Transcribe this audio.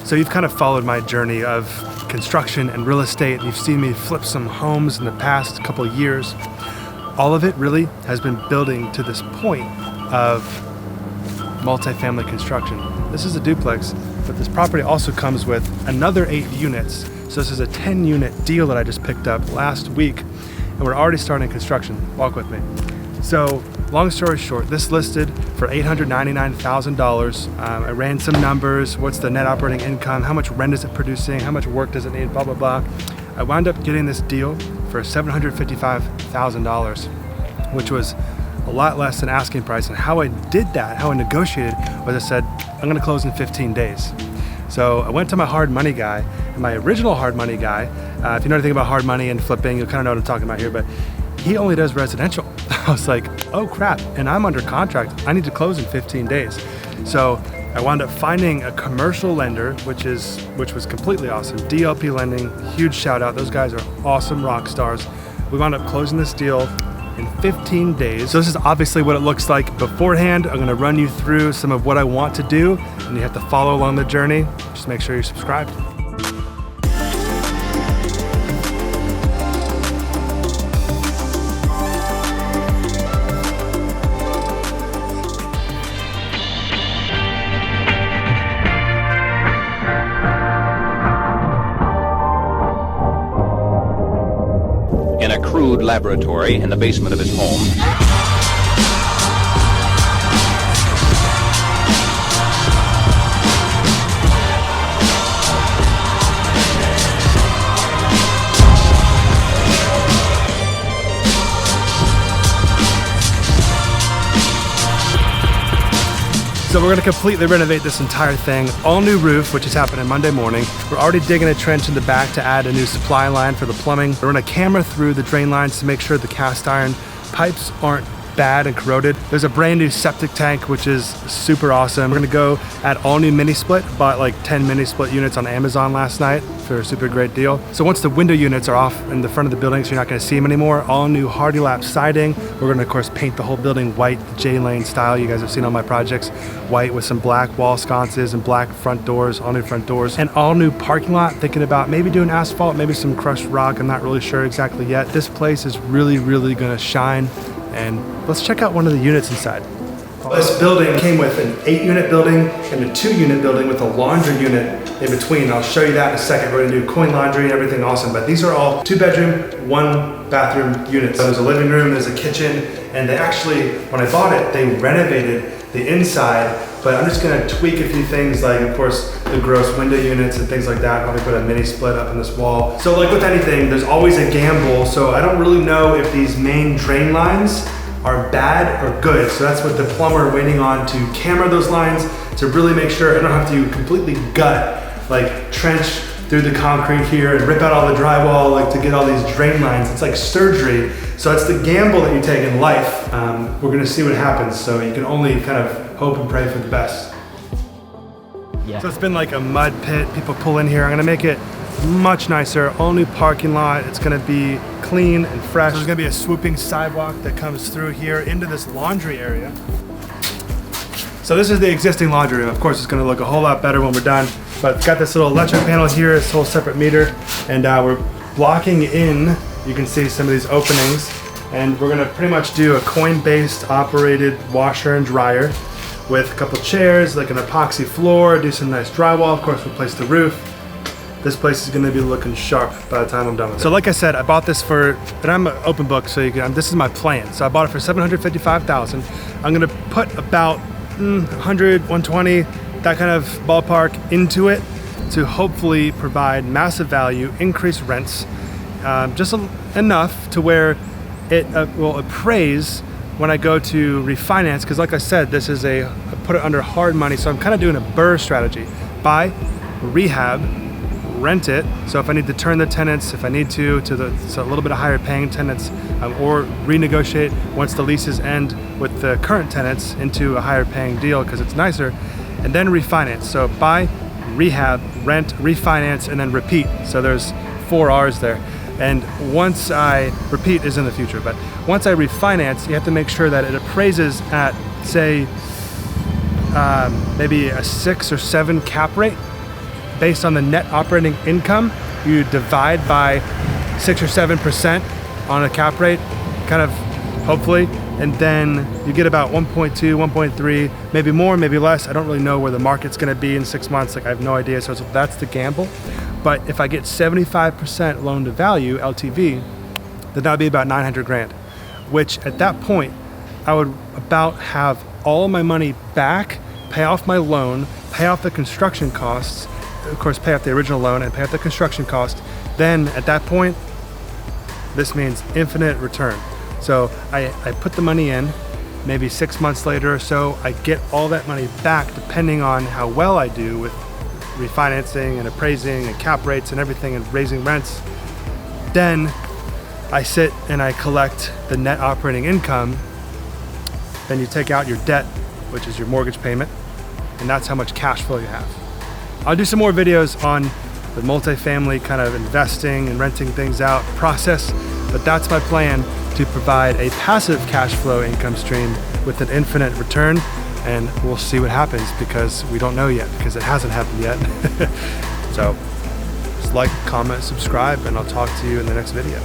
So you've kind of followed my journey of construction and real estate. You've seen me flip some homes in the past couple of years. All of it really has been building to this point of multifamily construction. This is a duplex, but this property also comes with another 8 units. So this is a 10-unit deal that I just picked up last week, and we're already starting construction. Walk with me. So long story short, this listed for $899,000. I ran some numbers. What's the net operating income? How much rent is it producing? How much work does it need? Blah, blah, blah. I wound up getting this deal for $755,000, which was a lot less than asking price. And how I did that, how I negotiated, was I said, I'm gonna close in 15 days. So I went to my hard money guy, and my original hard money guy, if you know anything about hard money and flipping, you'll kind of know what I'm talking about here, but he only does residential. I was like, oh crap, and I'm under contract. I need to close in 15 days. So I wound up finding a commercial lender, which was completely awesome. DLP Lending, huge shout out. Those guys are awesome rock stars. We wound up closing this deal in 15 days. So this is obviously what it looks like beforehand. I'm gonna run you through some of what I want to do, and you have to follow along the journey. Just make sure you're subscribed. In a crude laboratory in the basement of his home. So we're gonna completely renovate this entire thing. All new roof, which is happening Monday morning. We're already digging a trench in the back to add a new supply line for the plumbing. We're gonna camera through the drain lines to make sure the cast iron pipes aren't bad and corroded. There's a brand new septic tank, which is super awesome. We're gonna go add all new mini split. Bought like 10 mini split units on Amazon last night for a super great deal. So once the window units are off in the front of the building, so you're not gonna see them anymore, all new Hardy Lap siding. We're gonna of course paint the whole building white, J-Lane style. You guys have seen on my projects, white with some black wall sconces and black front doors, all new front doors, and all new parking lot. Thinking about maybe doing asphalt, maybe some crushed rock. I'm not really sure exactly yet. This place is really, really gonna shine. And let's check out one of the units inside. This building came with an 8-unit building and a 2-unit building with a laundry unit in between. I'll show you that in a second. We're gonna do coin laundry and everything awesome, but these are all 2-bedroom, 1-bathroom units. So there's a living room, there's a kitchen, and they actually, when I bought it, they renovated the inside, but I'm just gonna tweak a few things, like of course the gross window units and things like that. Probably put a mini split up in this wall. So like with anything, there's always a gamble. So I don't really know if these main drain lines are bad or good. So that's what the plumber waiting on, to camera those lines to really make sure I don't have to completely gut, like trench through the concrete here and rip out all the drywall, like to get all these drain lines. It's like surgery. So it's the gamble that you take in life. We're gonna see what happens. So you can only kind of hope and pray for the best. Yeah. So it's been like a mud pit. People pull in here. I'm gonna make it much nicer. All new parking lot. It's gonna be clean and fresh. So there's gonna be a swooping sidewalk that comes through here into this laundry area. So this is the existing laundry room. Of course, it's gonna look a whole lot better when we're done. But it's got this little electric panel here, this whole separate meter, and we're blocking in, you can see some of these openings, and we're gonna pretty much do a coin-based operated washer and dryer with a couple chairs, like an epoxy floor, do some nice drywall, of course replace the roof. This place is gonna be looking sharp by the time I'm done with it. So like I said, I bought this for, and I'm an open book, so you can, this is my plan. So I bought it for $755,000. I'm gonna put about 100, 120, that kind of ballpark into it to hopefully provide massive value, increase rents, just enough to where it will appraise when I go to refinance. Because like I said, this is I put it under hard money, so I'm kind of doing a BRRRR strategy. Buy, rehab, rent it. So if I need to turn the tenants, if I need to so a little bit of higher paying tenants, or renegotiate once the leases end with the current tenants into a higher paying deal because it's nicer, and then refinance. So buy, rehab, rent, refinance, and then repeat. So there's 4 R's there. And once I, repeat is in the future, but once I refinance, you have to make sure that it appraises at, say, maybe a 6 or 7 cap rate. based on the net operating income. You divide by 6 or 7% on a cap rate, kind of, hopefully, and then you get about 1.2, 1.3, maybe more, maybe less. I don't really know where the market's gonna be in 6 months. Like, I have no idea, so that's the gamble. But if I get 75% loan to value, LTV, then that would be about 900 grand, which at that point, I would about have all my money back, pay off my loan, pay off the construction costs, of course, pay off the original loan and pay off the construction cost. Then at that point, this means infinite return. So I put the money in, maybe 6 months later or so, I get all that money back depending on how well I do with refinancing and appraising and cap rates and everything and raising rents. Then I sit and I collect the net operating income. Then you take out your debt, which is your mortgage payment, and that's how much cash flow you have. I'll do some more videos on the multifamily kind of investing and renting things out process, but that's my plan, to provide a passive cash flow income stream with an infinite return, and we'll see what happens because we don't know yet, because it hasn't happened yet. So just like, comment, subscribe, and I'll talk to you in the next video.